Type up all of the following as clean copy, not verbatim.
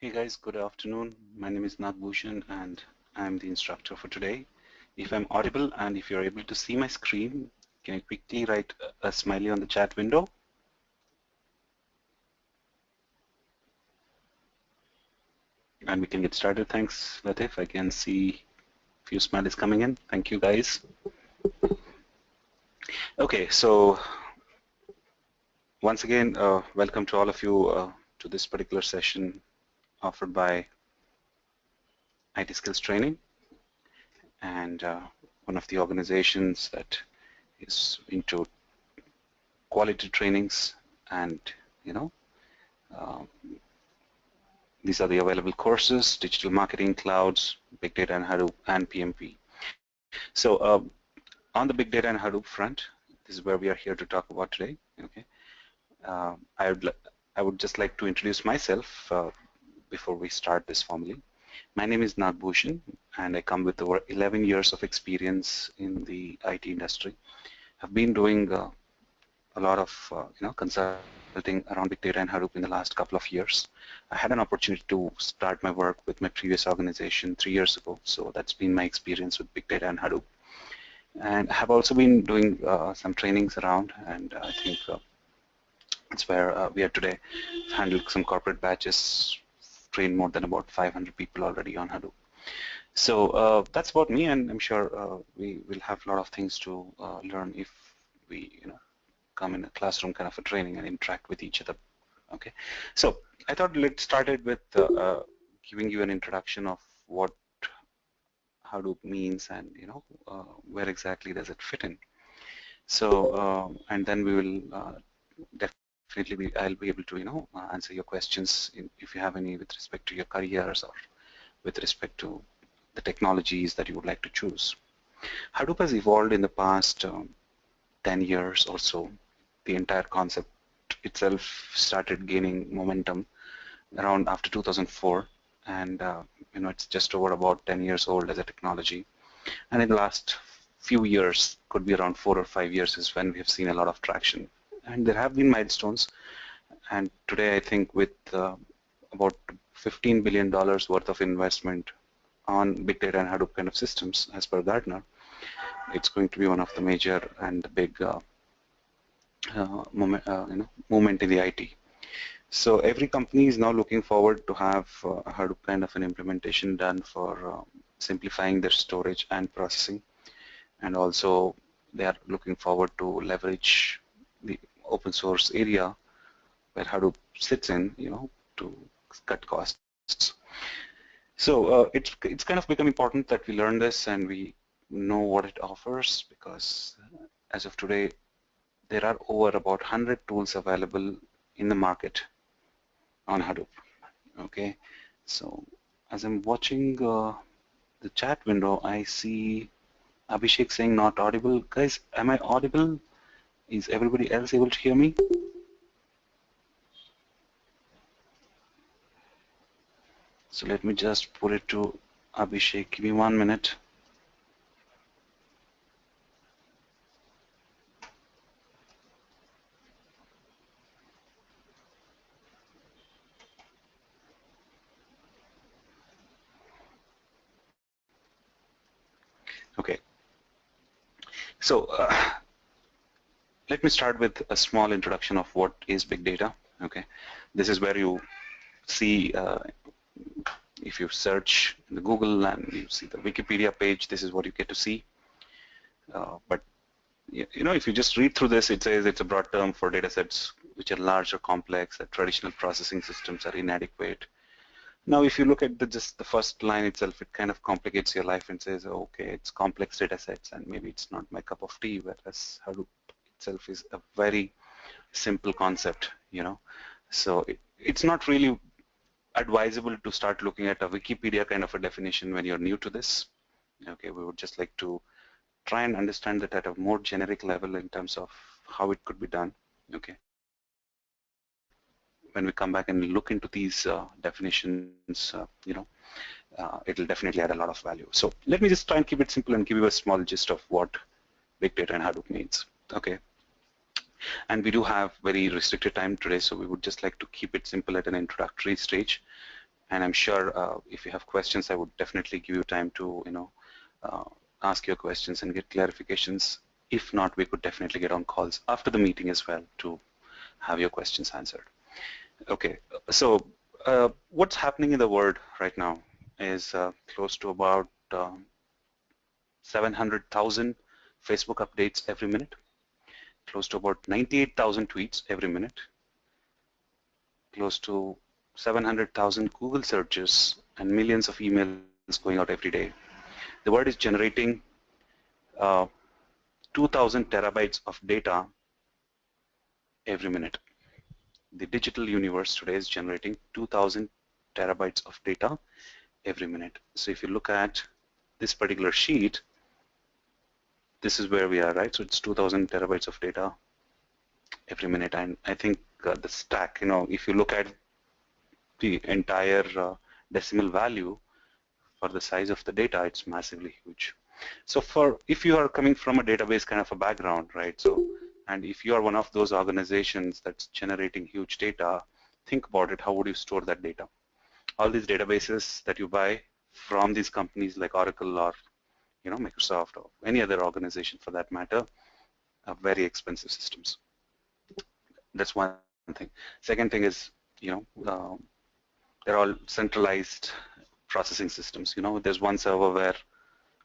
Hey guys, good afternoon. My name is Nagbhushan and I'm the instructor for today. If I'm audible and if you're able to see my screen, can you quickly write a smiley on the chat window? And we can get started. Thanks, Latif. I can see a few smileys coming in. Thank you guys. Okay, so once again, welcome to all of you to this particular session offered by IT Skills Training and one of the organizations that is into quality trainings and um, these are the available courses: digital marketing, clouds, big data and Hadoop, and PMP. So on the big data and Hadoop front, this is where we are here to talk about today. Okay, I would just like to introduce myself before we start this formally. My name is Nagbhushan, and I come with over 11 years of experience in the IT industry. I've been doing a lot of consulting around big data and Hadoop in the last couple of years. I had an opportunity to start my work with my previous organization 3 years ago, so that's been my experience with big data and Hadoop. And I have also been doing some trainings around, and I think it's where we are today. I've handled some corporate batches, trained more than about 500 people already on Hadoop. So that's about me, and I'm sure we will have a lot of things to learn if we come in a classroom kind of a training and interact with each other. Okay, so I thought let's start it with giving you an introduction of what Hadoop means and where exactly does it fit in. So and then we will definitely I'll be able to answer your questions if you have any with respect to your careers or with respect to the technologies that you would like to choose. Hadoop has evolved in the past 10 years or so. The entire concept itself started gaining momentum around after 2004, and it's just over about 10 years old as a technology. And in the last few years, could be around 4 or 5 years, is when we have seen a lot of traction. And there have been milestones. And today, I think with about $15 billion worth of investment on big data and Hadoop kind of systems, as per Gartner, it's going to be one of the major and big movement in the IT. So every company is now looking forward to have a Hadoop kind of an implementation done for simplifying their storage and processing, and also they are looking forward to leverage the open source area where Hadoop sits in, to cut costs. So it's kind of become important that we learn this and we know what it offers, because as of today, there are over about 100 tools available in the market on Hadoop. Okay, so as I'm watching the chat window, I see Abhishek saying not audible. Guys, am I audible? Is everybody else able to hear me? So let me just put it to Abhishek. Give me 1 minute. Okay. So let me start with a small introduction of what is big data. Okay, this is where you see if you search in the Google and you see the Wikipedia page, this is what you get to see. But if you just read through this, it says it's a broad term for data sets which are large or complex, that traditional processing systems are inadequate. Now, if you look at just the first line itself, it kind of complicates your life and says, oh, okay, it's complex data sets and maybe it's not my cup of tea, whereas Hadoop itself is a very simple concept, So it's not really advisable to start looking at a Wikipedia kind of a definition when you're new to this. Okay, we would just like to try and understand that at a more generic level in terms of how it could be done. Okay, when we come back and look into these definitions, it'll definitely add a lot of value. So let me just try and keep it simple and give you a small gist of what big data and Hadoop means. Okay, and we do have very restricted time today, so we would just like to keep it simple at an introductory stage. And I'm sure if you have questions, I would definitely give you time to, uh, ask your questions and get clarifications. If not, we could definitely get on calls after the meeting as well to have your questions answered. Okay, so what's happening in the world right now is close to about 700,000 Facebook updates every minute, close to about 98,000 tweets every minute, close to 700,000 Google searches, and millions of emails going out every day. The world is generating uh, 2,000 terabytes of data every minute. The digital universe today is generating 2,000 terabytes of data every minute. So if you look at this particular sheet, this is where we are, right? So it's 2,000 terabytes of data every minute. And I think the stack, if you look at the entire decimal value for the size of the data, it's massively huge. So if you are coming from a database kind of a background, right? So, and if you are one of those organizations that's generating huge data, think about it. How would you store that data? All these databases that you buy from these companies like Oracle or Microsoft or any other organization for that matter are very expensive systems. That's one thing. Second thing is, they're all centralized processing systems. There's one server where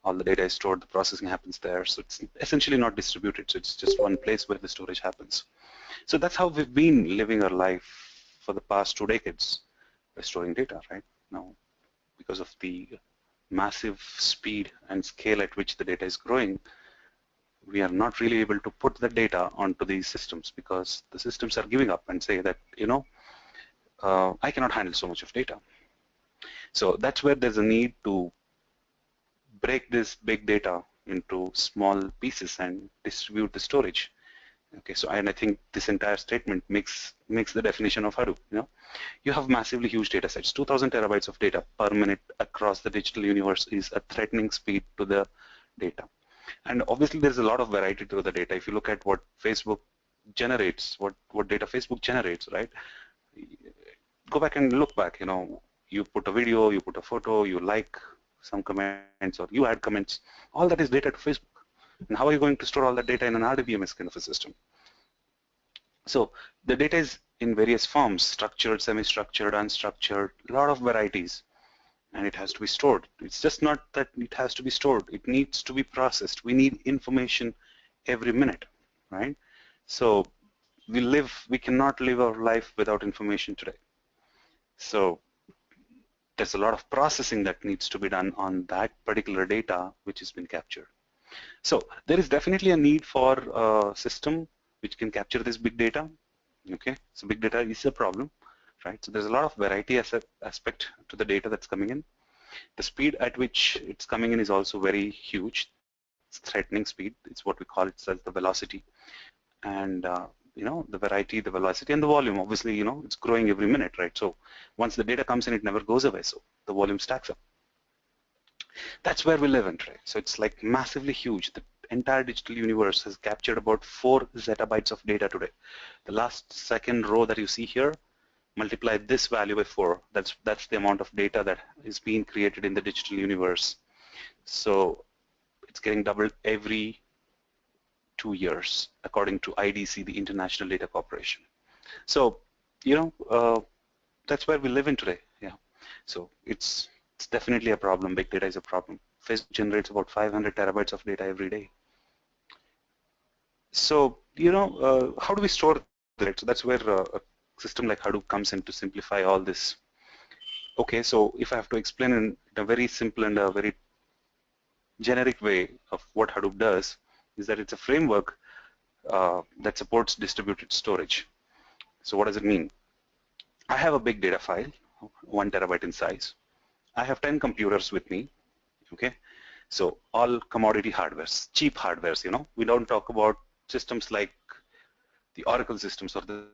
all the data is stored, the processing happens there. So it's essentially not distributed. So it's just one place where the storage happens. So that's how we've been living our life for the past 2 decades, by storing data, right? Now, because of the massive speed and scale at which the data is growing, we are not really able to put the data onto these systems because the systems are giving up and say that, I cannot handle so much of data. So that's where there's a need to break this big data into small pieces and distribute the storage. Okay, so and I think this entire statement makes the definition of Hadoop. You have massively huge data sets. 2,000 terabytes of data per minute across the digital universe is a threatening speed to the data. And obviously, there's a lot of variety to the data. If you look at what Facebook generates, what data Facebook generates, right? Go back and look back. You put a video, you put a photo, you like some comments, or you add comments. All that is data to Facebook. And how are you going to store all that data in an RDBMS kind of a system? So the data is in various forms: structured, semi-structured, unstructured, a lot of varieties. And it has to be stored. It's just not that it has to be stored. It needs to be processed. We need information every minute, right? So we cannot live our life without information today. So there's a lot of processing that needs to be done on that particular data which has been captured. So there is definitely a need for a system which can capture this big data. Okay, so big data is a problem, right? So there's a lot of variety aspect to the data that's coming in. The speed at which it's coming in is also very huge. It's threatening speed. It's what we call it as the velocity. And the variety, the velocity, and the volume. Obviously, it's growing every minute, right? So once the data comes in, it never goes away. So the volume stacks up. That's where we live in today. So it's like massively huge. The entire digital universe has captured about 4 zettabytes of data today. The last second row that you see here, multiply this value by 4. That's the amount of data that is being created in the digital universe. So it's getting doubled every 2 years, according to IDC, the International Data Corporation. So, that's where we live in today. Yeah. So it's definitely a problem. Big data is a problem. Facebook generates about 500 terabytes of data every day. So, how do we store that? So that's where a system like Hadoop comes in to simplify all this. Okay, so if I have to explain in a very simple and a very generic way of what Hadoop does, is that it's a framework that supports distributed storage. So what does it mean? I have a big data file, 1 terabyte in size. I have 10 computers with me, okay? So all commodity hardwares, cheap hardwares, we don't talk about systems like the Oracle systems or the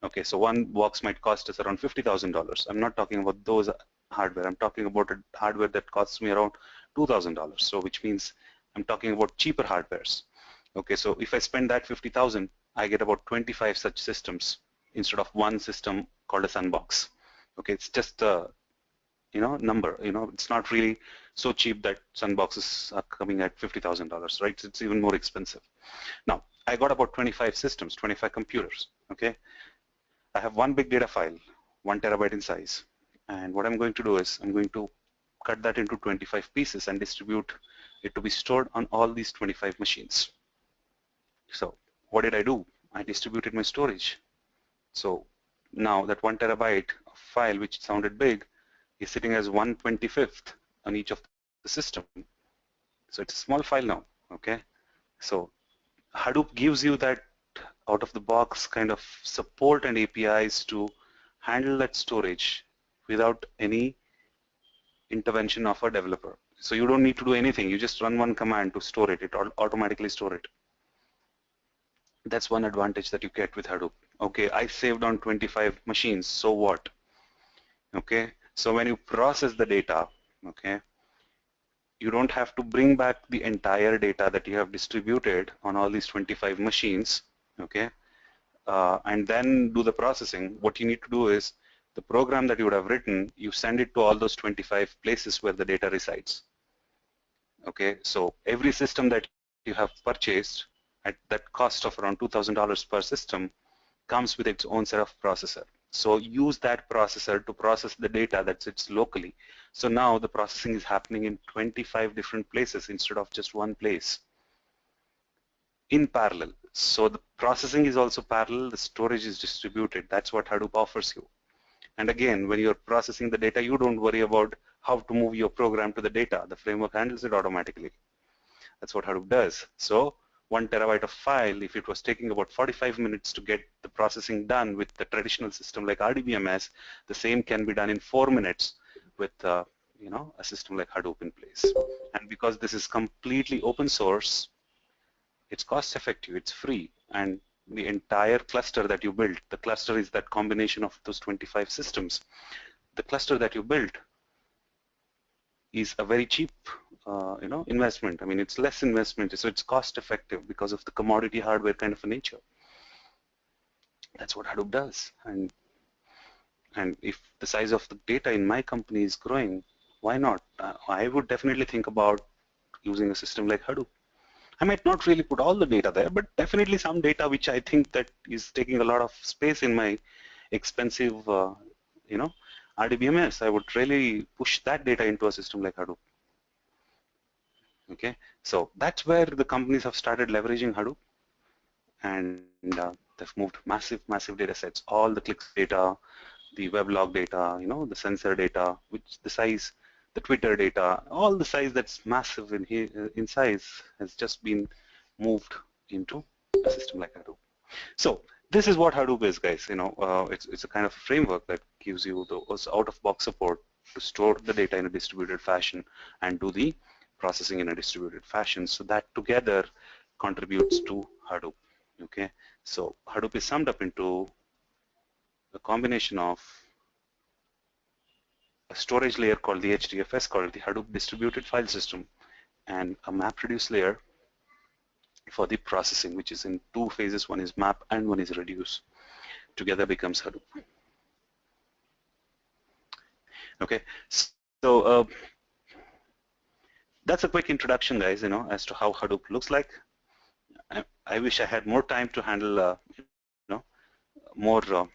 okay, so one box might cost us around $50,000. I'm not talking about those hardware. I'm talking about a hardware that costs me around $2,000. So which means I'm talking about cheaper hardwares. Okay, so if I spend that 50,000, I get about 25 such systems instead of one system called a Sunbox. Okay, it's just a number. It's not really so cheap that sun boxes are coming at $50,000, right? It's even more expensive. Now, I got about 25 systems, 25 computers. Okay, I have one big data file, 1 terabyte in size, and what I'm going to do is I'm going to cut that into 25 pieces and distribute it to be stored on all these 25 machines. So what did I do? I distributed my storage. So now that 1 terabyte file, which sounded big, is sitting as 1/25th on each of the system. So it's a small file now. Okay. So Hadoop gives you that out-of-the-box kind of support and APIs to handle that storage without any intervention of a developer. So you don't need to do anything. You just run one command to store it. It automatically store it. That's one advantage that you get with Hadoop. Okay, I saved on 25 machines. So what? Okay, so when you process the data, okay, you don't have to bring back the entire data that you have distributed on all these 25 machines, okay, and then do the processing. What you need to do is the program that you would have written, you send it to all those 25 places where the data resides. Okay, so every system that you have purchased at that cost of around $2,000 per system comes with its own set of processor. So use that processor to process the data that sits locally. So now the processing is happening in 25 different places instead of just one place in parallel. So the processing is also parallel, the storage is distributed. That's what Hadoop offers you. And again, when you're processing the data, you don't worry about how to move your program to the data. The framework handles it automatically. That's what Hadoop does. So 1 terabyte of file, if it was taking about 45 minutes to get the processing done with the traditional system like RDBMS, the same can be done in 4 minutes with a system like Hadoop in place. And because this is completely open source, it's cost effective, it's free, and the entire cluster that you built, the cluster is that combination of those 25 systems. The cluster that you built is a very cheap investment. I mean, it's less investment, so it's cost effective because of the commodity hardware kind of a nature. That's what Hadoop does. And if the size of the data in my company is growing, why not? I would definitely think about using a system like Hadoop. I might not really put all the data there, but definitely some data which I think that is taking a lot of space in my expensive, RDBMS. I would really push that data into a system like Hadoop. Okay, so that's where the companies have started leveraging Hadoop, and they've moved massive data sets, all the clicks data, the weblog data, the sensor data, which the size, the Twitter data, all the size that's massive in here in size has just been moved into a system like Hadoop. So this is what Hadoop is, guys. It's a kind of framework that gives you those out-of-box support to store the data in a distributed fashion and do the processing in a distributed fashion. So that together contributes to Hadoop. Okay, so Hadoop is summed up into a combination of a storage layer called the HDFS, called the Hadoop Distributed File System, and a MapReduce layer for the processing, which is in two phases. One is map and one is reduce. Together becomes Hadoop. Okay, so that's a quick introduction, guys, as to how Hadoop looks like. I wish I had more time to handle, more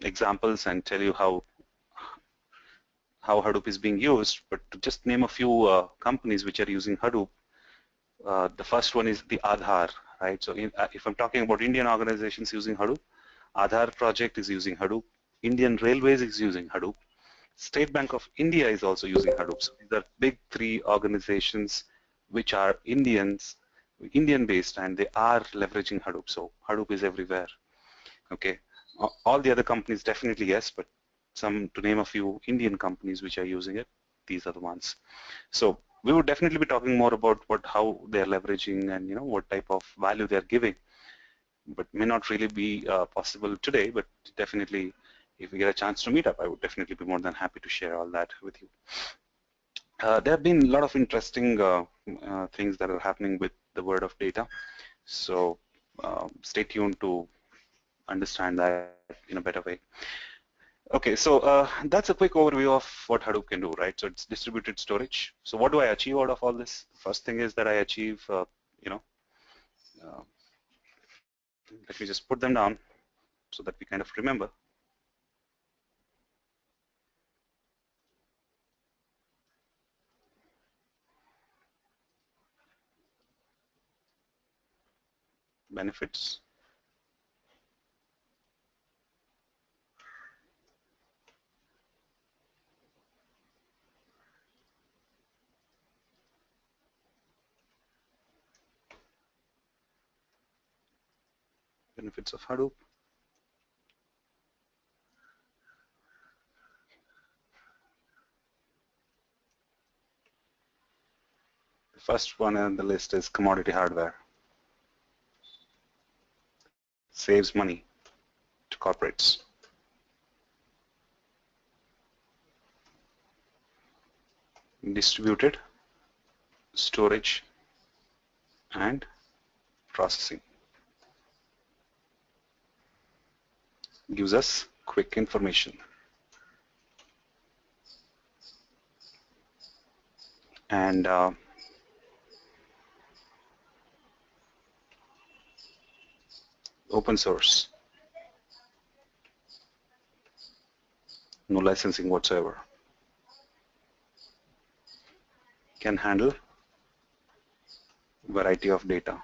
examples and tell you how Hadoop is being used, but to just name a few companies which are using Hadoop. The first one is the Aadhaar, right? So if I'm talking about Indian organizations using Hadoop, Aadhaar project is using Hadoop. Indian Railways is using Hadoop. State Bank of India is also using Hadoop. So these are big three organizations which are Indian-based, and they are leveraging Hadoop. So Hadoop is everywhere. Okay, all the other companies definitely yes, but some, to name a few Indian companies which are using it, these are the ones. So we would definitely be talking more about how they're leveraging and what type of value they're giving, but may not really be possible today. But definitely, if we get a chance to meet up, I would definitely be more than happy to share all that with you. There have been a lot of interesting things that are happening with the world of data. So stay tuned to understand that in a better way. Okay, so that's a quick overview of what Hadoop can do, right? So it's distributed storage. So what do I achieve out of all this? First thing is that I achieve, you know, uh, let me just put them down so that we kind of remember. Benefits, benefits of Hadoop. The first one on the list is commodity hardware. Saves money to corporates. Distributed storage and processing. Gives us quick information. And open source. No licensing whatsoever. Can handle variety of data.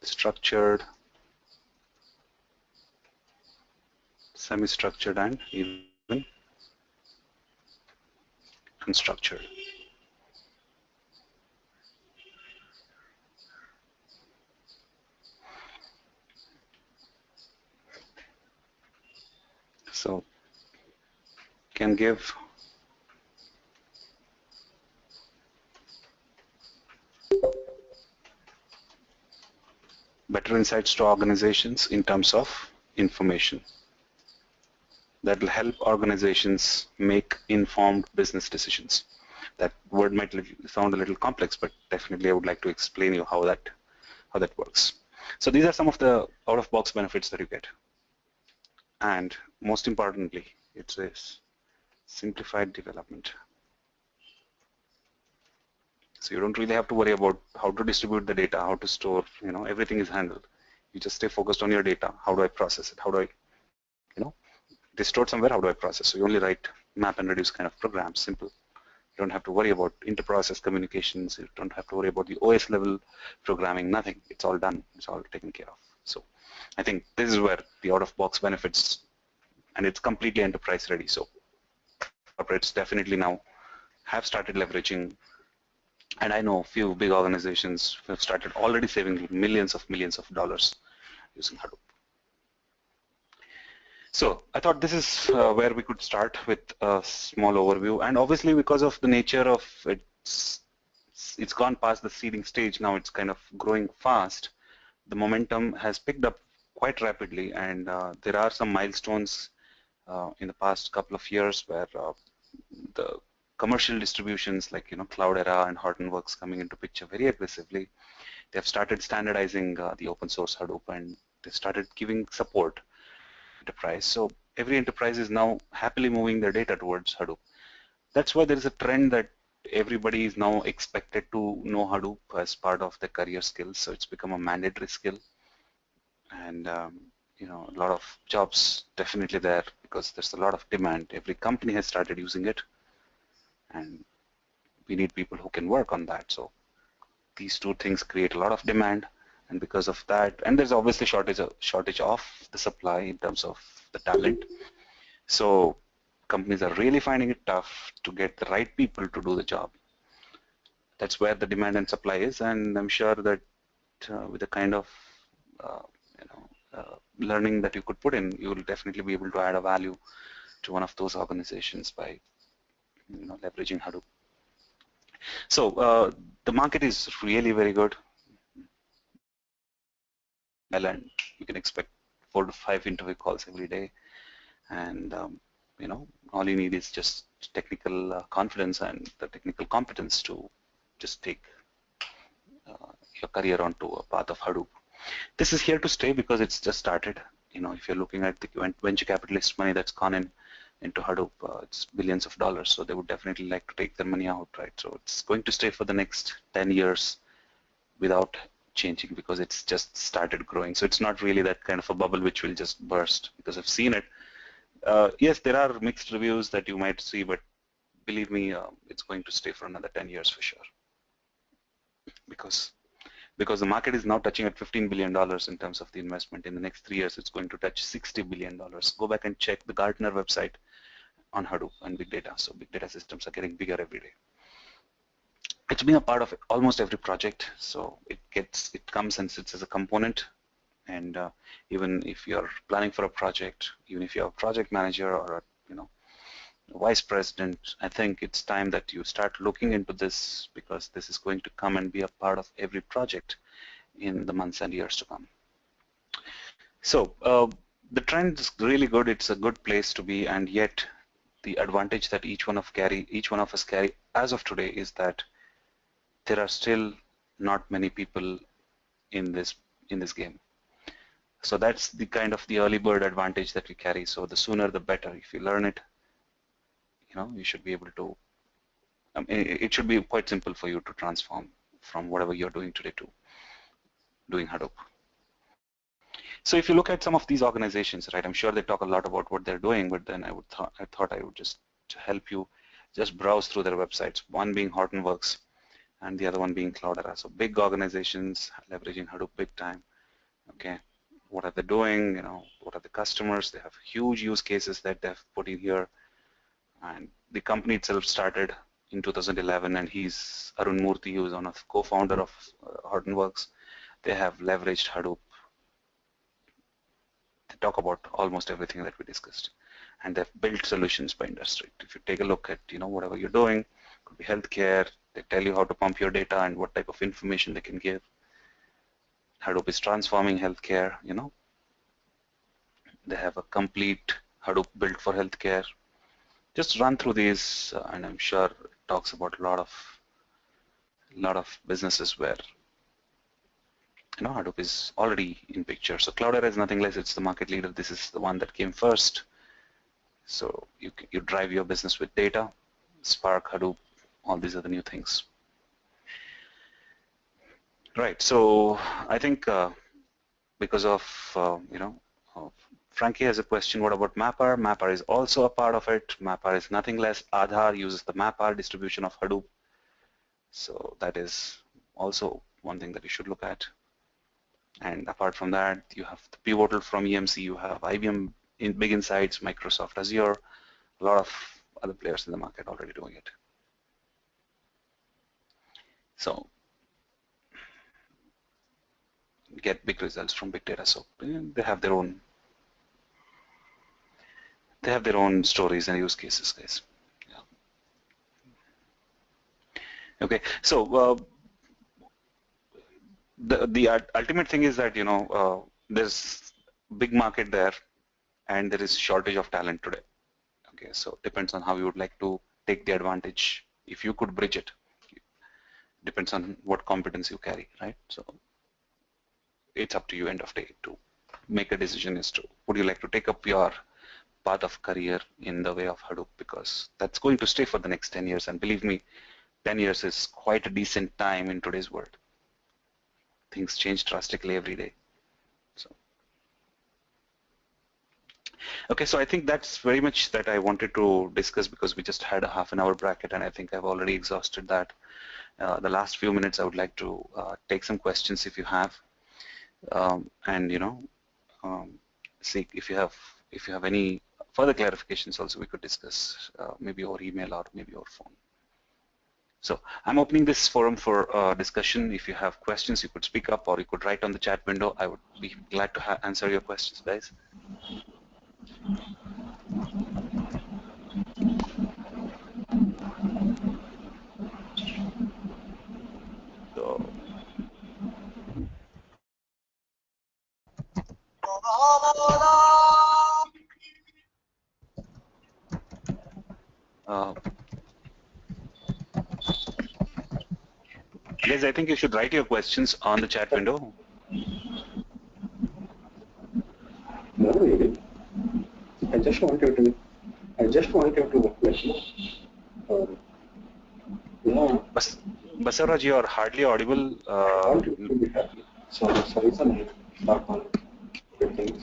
Structured, semi-structured, and even unstructured. So can give better insights to organizations in terms of information that will help organizations make informed business decisions. That word might sound a little complex, but definitely I would like to explain you how that works. So these are some of the out-of-box benefits that you get. And most importantly, it says simplified development. So you don't really have to worry about how to distribute the data, how to store, everything is handled. You just stay focused on your data. How do I process it? How do I, you know, it is stored somewhere, how do I process? So you only write map and reduce kind of programs, simple. You don't have to worry about inter-process communications. You don't have to worry about the OS level programming, nothing. It's all done. It's all taken care of. So I think this is where the out-of-box benefits, and it's completely enterprise ready. So corporates definitely now have started leveraging, and I know a few big organizations have started already saving millions of dollars using Hadoop. So I thought this is where we could start with a small overview, and obviously because of the nature of it's gone past the seeding stage. Now it's kind of growing fast. The momentum has picked up quite rapidly, and there are some milestones in the past couple of years where the commercial distributions like Cloudera and Hortonworks coming into picture very aggressively. They have started standardizing the open source Hadoop, and they started giving support enterprise. So every enterprise is now happily moving their data towards Hadoop. That's why there is a trend that everybody is now expected to know Hadoop as part of their career skills. So it's become a mandatory skill, and a lot of jobs definitely there because there's a lot of demand. Every company has started using it, and we need people who can work on that. So these two things create a lot of demand, and because of that, and there's obviously shortage of the supply in terms of the talent. So companies are really finding it tough to get the right people to do the job. That's where the demand and supply is, and I'm sure that with the kind of uh, learning that you could put in, you will definitely be able to add a value to one of those organizations by leveraging Hadoop. So the market is really very good. And you can expect 4 to 5 interview calls every day, and all you need is just technical confidence and the technical competence to just take your career onto a path of Hadoop. This is here to stay because it's just started. if you're looking at the venture capitalist money that's gone into Hadoop, it's billions of dollars. So they would definitely like to take their money out, right? So it's going to stay for the next 10 years without changing because it's just started growing. So it's not really that kind of a bubble which will just burst, because I've seen it. Yes, there are mixed reviews that you might see, but believe me, it's going to stay for another 10 years for sure. Because the market is now touching at $15 billion in terms of the investment. In the next 3 years, it's going to touch $60 billion. Go back and check the Gartner website on Hadoop and big data. So big data systems are getting bigger every day. It's been a part of almost every project. So it comes and sits as a component. And even if you're planning for a project, even if you're a project manager or a vice president, I think it's time that you start looking into this, because this is going to come and be a part of every project in the months and years to come. So the trend is really good. It's a good place to be, and yet the advantage that each one of us carry as of today is that there are still not many people in this game. So that's the kind of the early bird advantage that we carry. So the sooner the better. If you learn it, you should be able to. It should be quite simple for you to transform from whatever you're doing today to doing Hadoop. So if you look at some of these organizations, right, I'm sure they talk a lot about what they're doing, but then I thought I would just help you just browse through their websites. One being Hortonworks, and the other one being Cloudera. So big organizations leveraging Hadoop big time. Okay, what are they doing? What are the customers? They have huge use cases that they've put in here. And the company itself started in 2011, and he's Arun Murthy, who is one of the co-founder of Hortonworks. They have leveraged Hadoop. They talk about almost everything that we discussed, and they've built solutions by industry. If you take a look at whatever you're doing, it could be healthcare. They tell you how to pump your data and what type of information they can give. Hadoop is transforming healthcare. They have a complete Hadoop built for healthcare. Just run through these, and I'm sure it talks about a lot of businesses where Hadoop is already in picture. So Cloudera is nothing less. It's the market leader. This is the one that came first. So you drive your business with data, Spark, Hadoop, all these are the new things. Right. So I think because of Frankie has a question. What about Mapper? Mapper is also a part of it. Mapper is nothing less. Aadhaar uses the Mapper distribution of Hadoop. So that is also one thing that you should look at. And apart from that, you have the Pivotal from EMC. You have IBM in Big Insights, Microsoft Azure, a lot of other players in the market already doing it. So get big results from big data. So they have their own stories and use cases, guys. Yeah. Okay, so the ultimate thing is that there's big market there, and there is shortage of talent today. Okay, so it depends on how you would like to take the advantage. If you could bridge it, depends on what competence you carry, right? So it's up to you end of day to make a decision as to would you like to take up your path of career in the way of Hadoop, because that's going to stay for the next 10 years. And believe me, 10 years is quite a decent time in today's world. Things change drastically every day. So, okay, so I think that's very much that I wanted to discuss, because we just had a half-an-hour bracket, and I think I've already exhausted that. The last few minutes, I would like to take some questions if you have, and see if you have any further clarifications. Also, we could discuss maybe over email or maybe over phone. So I'm opening this forum for discussion. If you have questions, you could speak up, or you could write on the chat window. I would be glad to answer your questions, guys. So, guys, I think you should write your questions on the chat window. No, really. I just wanted to. I just wanted to let you know. Yeah. Basaraj, you are hardly audible. I want you to be happy. So that's the reason I start on good things.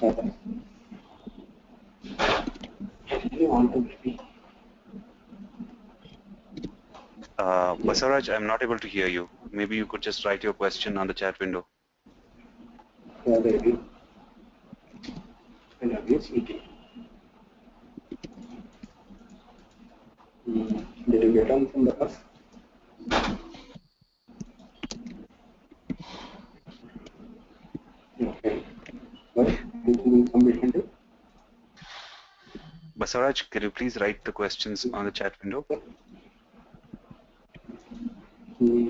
I really want to be. Basaraj, I'm not able to hear you. Maybe you could just write your question on the chat window. Yeah, baby. And again speaking. Did you get on from the bus? Okay. What? Anything will come behind it? Basaraj, can you please write the questions on the chat window? Hmm.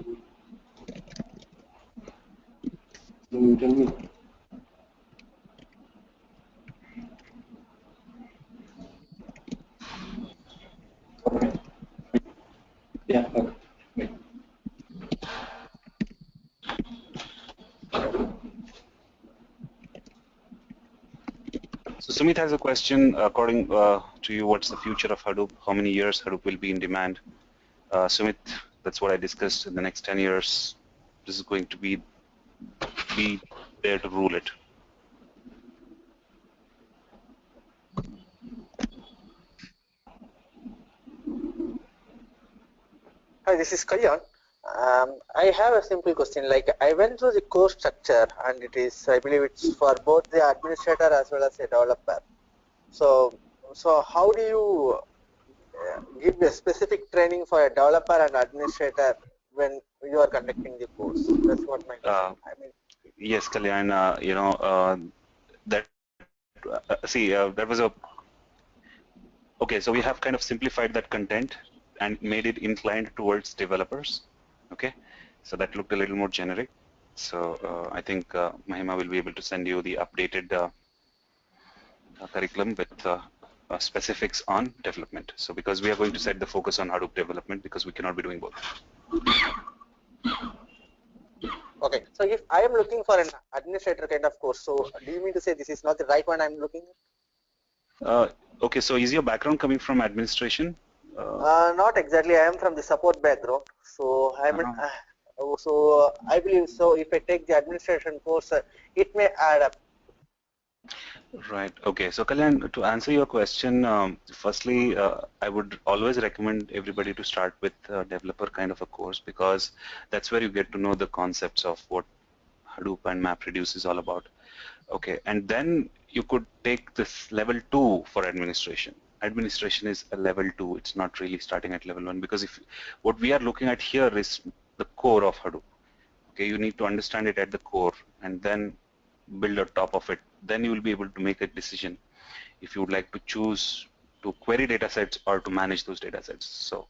Tell me. Okay. Yeah. Okay. Wait. So Sumit has a question. According to you, what's the future of Hadoop? How many years Hadoop will be in demand? Sumit, that's what I discussed. In the next 10 years, this is going to be there to rule it. Hi, this is Kalyan. I have a simple question. Like I went through the course structure, and it is, I believe, it's for both the administrator as well as a developer. So how do you give a specific training for a developer and administrator when you are conducting the course? That's what my question. I mean, Yes, Kalyan. That that was a okay. So we have kind of simplified that content and made it inclined towards developers. Okay, so that looked a little more generic. So I think Mahima will be able to send you the updated curriculum with specifics on development. So because we are going to set the focus on Hadoop development because we cannot be doing both. okay. So if I am looking for an administrator kind of course, so do you mean to say this is not the right one I'm looking at? Okay, so is your background coming from administration? Not exactly. I am from the support background, so I believe so. If I take the administration course, it may add up. Right. Okay. So Kalyan, to answer your question, firstly, I would always recommend everybody to start with a developer kind of a course because that's where you get to know the concepts of what Hadoop and MapReduce is all about. Okay. And then you could take this level 2 for administration. Administration is a level 2. It's not really starting at level 1 because if what we are looking at here is the core of Hadoop. Okay. You need to understand it at the core and then build on top of it. Then you will be able to make a decision if you would like to choose to query data sets or to manage those data sets. So,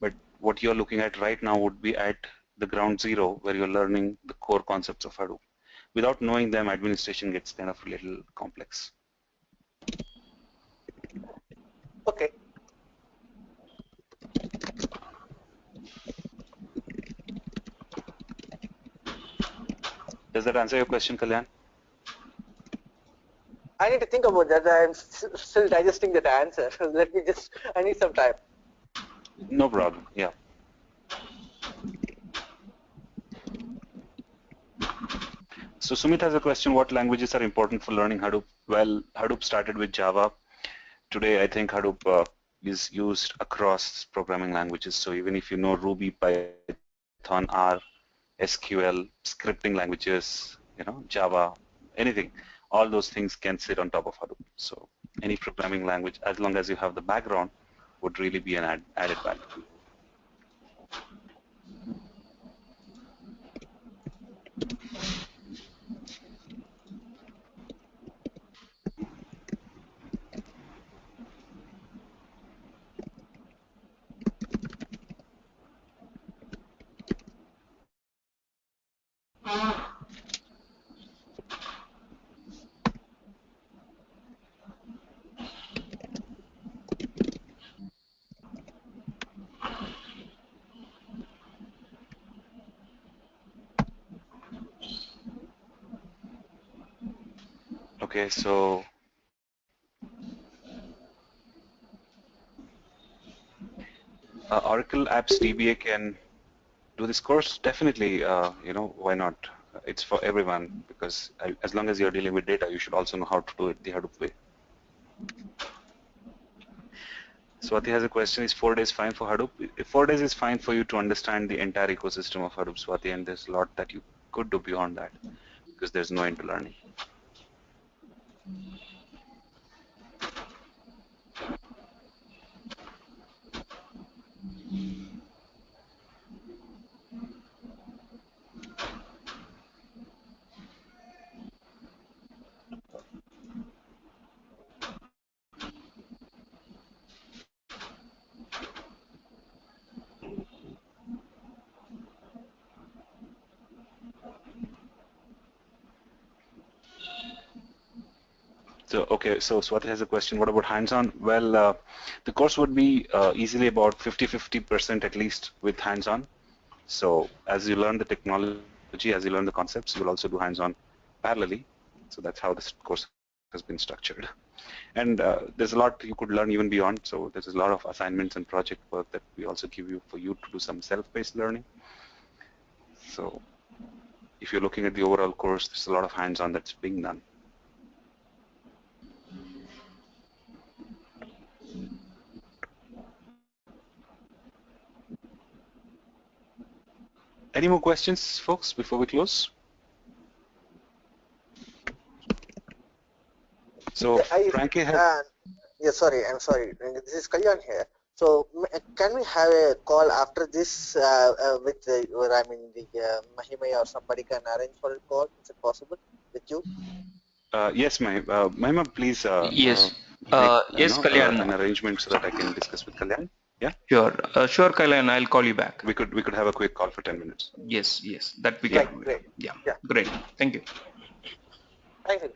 but what you're looking at right now would be at the ground zero where you're learning the core concepts of Hadoop. Without knowing them, administration gets kind of a little complex. Okay. Does that answer your question, Kalyan? I need to think about that. I'm still digesting that answer. Let me just, I need some time. No problem. Yeah. So Sumit has a question, what languages are important for learning Hadoop? Well, Hadoop started with Java. Today, I think Hadoop is used across programming languages. So even if you know Ruby, Python, R, SQL, scripting languages, Java, anything, all those things can sit on top of Hadoop. So any programming language, as long as you have the background, would really be an added value. Okay, so Oracle Apps DBA can do this course. Definitely, why not? It's for everyone because as long as you're dealing with data, you should also know how to do it the Hadoop way. Swati has a question, is 4 days fine for Hadoop? If 4 days is fine for you to understand the entire ecosystem of Hadoop, Swati, and there's a lot that you could do beyond that because there's no end to learning. So, okay, so Swati has a question. What about hands-on? Well, the course would be easily about 50-50% at least with hands-on. So as you learn the technology, as you learn the concepts, you will also do hands-on parallelly. So that's how this course has been structured. And there's a lot you could learn even beyond. So there's a lot of assignments and project work that we also give you for you to do some self-paced learning. So if you're looking at the overall course, there's a lot of hands-on that's being done. Any more questions, folks, before we close? So Frankie has... Yeah, sorry, I'm sorry. This is Kalyan here. So can we have a call after this with I mean, the Mahima or somebody can arrange for a call? Is it possible with you? Yes, Mahima, please Yes. make Yes, Kalyan. an arrangement so that I can discuss with Kalyan. Yeah. Sure. Sure, Kalyan. I'll call you back. We could have a quick call for 10 minutes. Yes. Yes. That we Yeah. can do. Great. Yeah. Yeah. Great. Thank you. Thank you.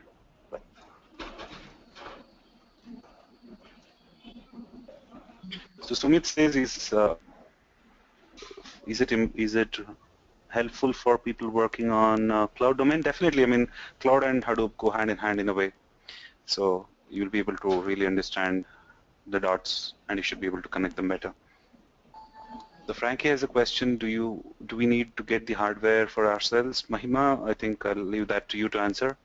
So Sumit says, is it helpful for people working on cloud domain? Definitely. I mean, cloud and Hadoop go hand in hand in a way. So you'll be able to really understand the dots, and you should be able to connect them better. The Frankie has a question. Do we need to get the hardware for ourselves? Mahima, I think I'll leave that to you to answer.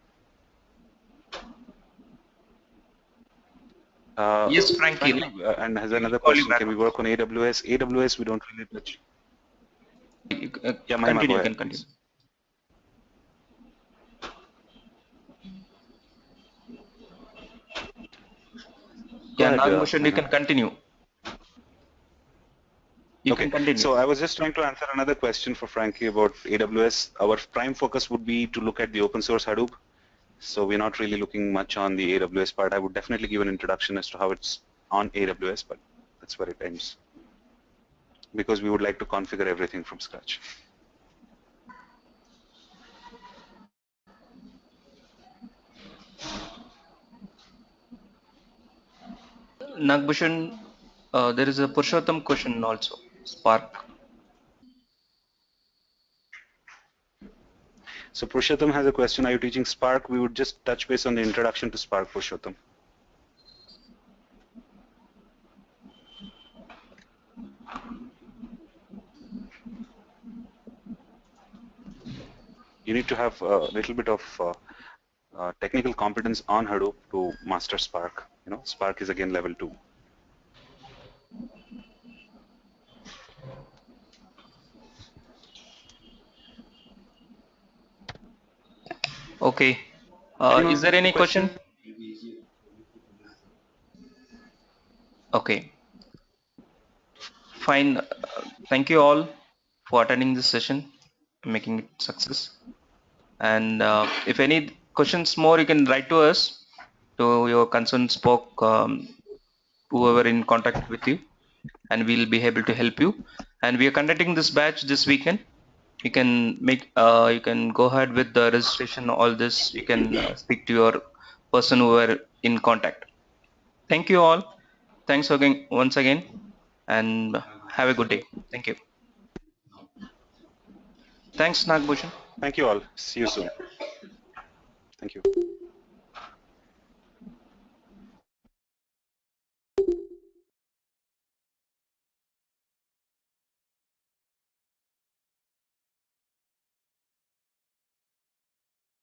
Yes, Frankie. And has another Call you question. back. Can we work on AWS? AWS, we don't really touch. Yeah, Mahima, Continue. go You ahead, can continue. please. Go Yeah, ahead, Nagbhushan, you Mahima. can continue. You Okay, can continue. so I was just trying to answer another question for Frankie about AWS. Our prime focus would be to look at the open source Hadoop. So we're not really looking much on the AWS part. I would definitely give an introduction as to how it's on AWS, but that's where it ends. Because we would like to configure everything from scratch. Nagbhushan, there is a Purushottam question also. Spark. So Purushottam has a question. Are you teaching Spark? We would just touch base on the introduction to Spark, Purushottam. You need to have a little bit of technical competence on Hadoop to master Spark. Spark is again level 2. Okay. Any Is there more any question? question? Okay. Fine. Thank you all for attending this session, making it success. And if any questions more, you can write to us, to your concerned spoke, whoever in contact with you, and we'll be able to help you. And we are conducting this batch this weekend. You can you can go ahead with the registration. All this you can speak to your person who are in contact. Thank you all. Thanks again once again, and have a good day. Thank you. Thanks, Nagbhushan. Thank you all. See you soon. Thank you.